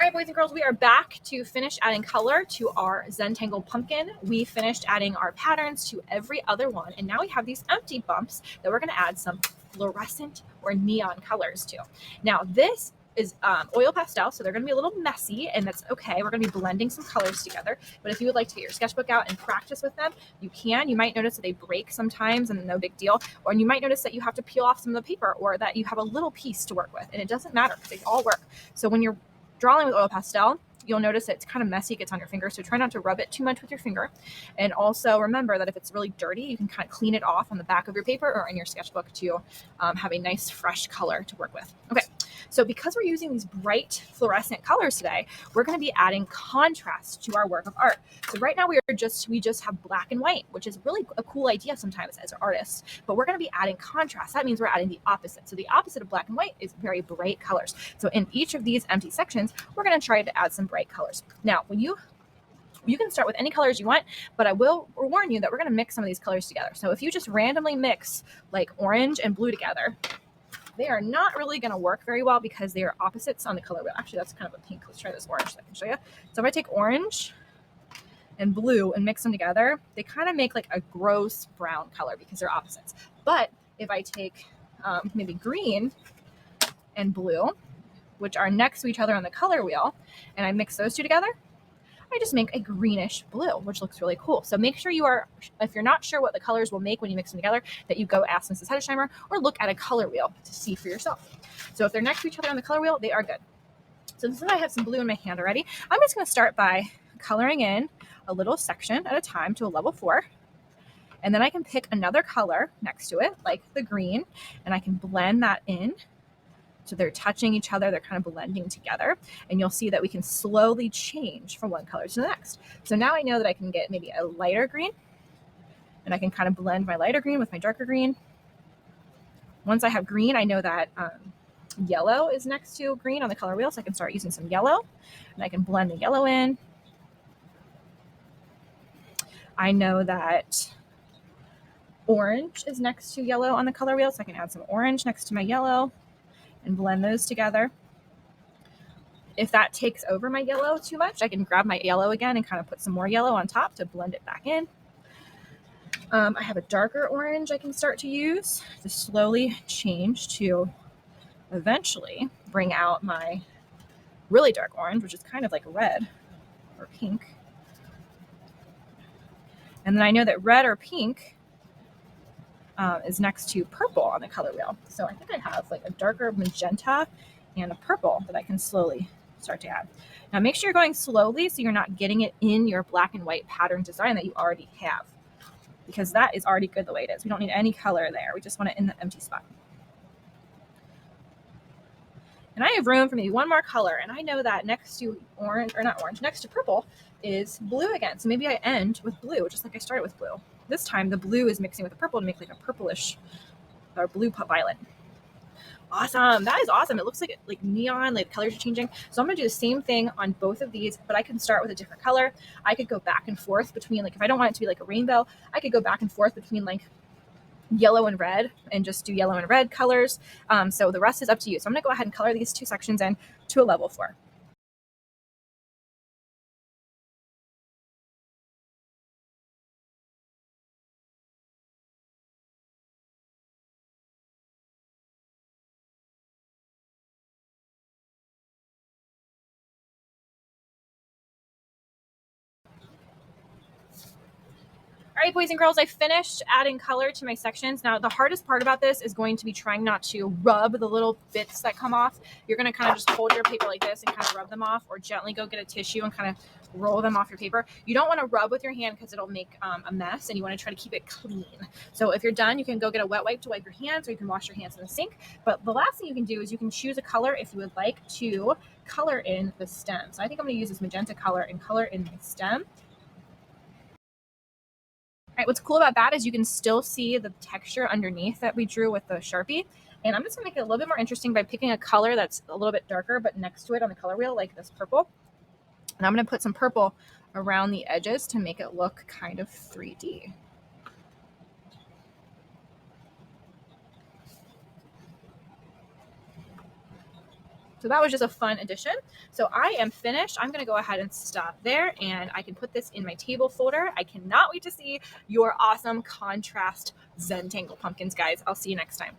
All right, boys and girls, we are back to finish adding color to our Zentangle pumpkin. We finished adding our patterns to every other one, and now we have these empty bumps that we're going to add some fluorescent or neon colors to. Now, this is oil pastel, so they're going to be a little messy, and that's okay. We're going to be blending some colors together, but if you would like to get your sketchbook out and practice with them, you can. You might notice that they break sometimes, and no big deal, or you might notice that you have to peel off some of the paper, or that you have a little piece to work with, and it doesn't matter because they all work. So when you're drawing with oil pastel, you'll notice it's kind of messy, it gets on your finger, so try not to rub it too much with your finger. And also remember that if it's really dirty, you can kind of clean it off on the back of your paper or in your sketchbook to have a nice fresh color to work with. Okay, so because we're using these bright fluorescent colors today, we're going to be adding contrast to our work of art. So right now we just have black and white, which is really a cool idea sometimes as artists, but we're going to be adding contrast. That means we're adding the opposite. So the opposite of black and white is very bright colors. So in each of these empty sections, we're going to try to add some bright colors. Now, when you can start with any colors you want, but I will warn you that we're going to mix some of these colors together. So if you just randomly mix like orange and blue together, they are not really going to work very well because they are opposites on the color wheel. Actually, that's kind of a pink. Let's try this orange so I can show you. So if I take orange and blue and mix them together, they kind of make like a gross brown color because they're opposites. But if I take maybe green and blue, which are next to each other on the color wheel, and I mix those two together, I just make a greenish blue, which looks really cool. So make sure if you're not sure what the colors will make when you mix them together, that you go ask Mrs. Hedesheimer or look at a color wheel to see for yourself. So if they're next to each other on the color wheel, they are good. So since I have some blue in my hand already, I'm just going to start by coloring in a little section at a time to a level 4. And then I can pick another color next to it, like the green, and I can blend that in. So they're touching each other, they're kind of blending together, and you'll see that we can slowly change from one color to the next. So now I know that I can get maybe a lighter green, and I can kind of blend my lighter green with my darker green. Once I have green, I know that yellow is next to green on the color wheel, so I can start using some yellow, and I can blend the yellow in. I know that orange is next to yellow on the color wheel, so I can add some orange next to my yellow and blend those together. If that takes over my yellow too much, I can grab my yellow again and kind of put some more yellow on top to blend it back in. I have a darker orange I can start to use to slowly change to eventually bring out my really dark orange, which is kind of like red or pink. And then I know that red or pink is next to purple on the color wheel. So I think I have like a darker magenta and a purple that I can slowly start to add. Now make sure you're going slowly so you're not getting it in your black and white pattern design that you already have, because that is already good the way it is. We don't need any color there. We just want it in the empty spot. And I have room for maybe one more color, and I know that next to orange, or not orange, next to purple is blue again. So maybe I end with blue, just like I started with blue. This time the blue is mixing with the purple to make like a purplish or blue violet. Awesome. That is awesome. It looks like neon, like colors are changing. So I'm going to do the same thing on both of these, but I can start with a different color. I could go back and forth between, like, if I don't want it to be like a rainbow, I could go back and forth between like yellow and red and just do yellow and red colors. So the rest is up to you. So I'm going to go ahead and color these two sections in to a level 4. All right, boys and girls, I finished adding color to my sections. Now, the hardest part about this is going to be trying not to rub the little bits that come off. You're going to kind of just hold your paper like this and kind of rub them off, or gently go get a tissue and kind of roll them off your paper. You don't want to rub with your hand because it'll make a mess, and you want to try to keep it clean. So if you're done, you can go get a wet wipe to wipe your hands, or you can wash your hands in the sink. But the last thing you can do is you can choose a color if you would like to color in the stem. So I think I'm going to use this magenta color and color in my stem. All right, what's cool about that is you can still see the texture underneath that we drew with the Sharpie. And I'm just gonna make it a little bit more interesting by picking a color that's a little bit darker, but next to it on the color wheel, like this purple. And I'm gonna put some purple around the edges to make it look kind of 3D. So that was just a fun addition. So I am finished. I'm gonna go ahead and stop there, and I can put this in my table folder. I cannot wait to see your awesome contrast Zentangle pumpkins, guys. I'll see you next time.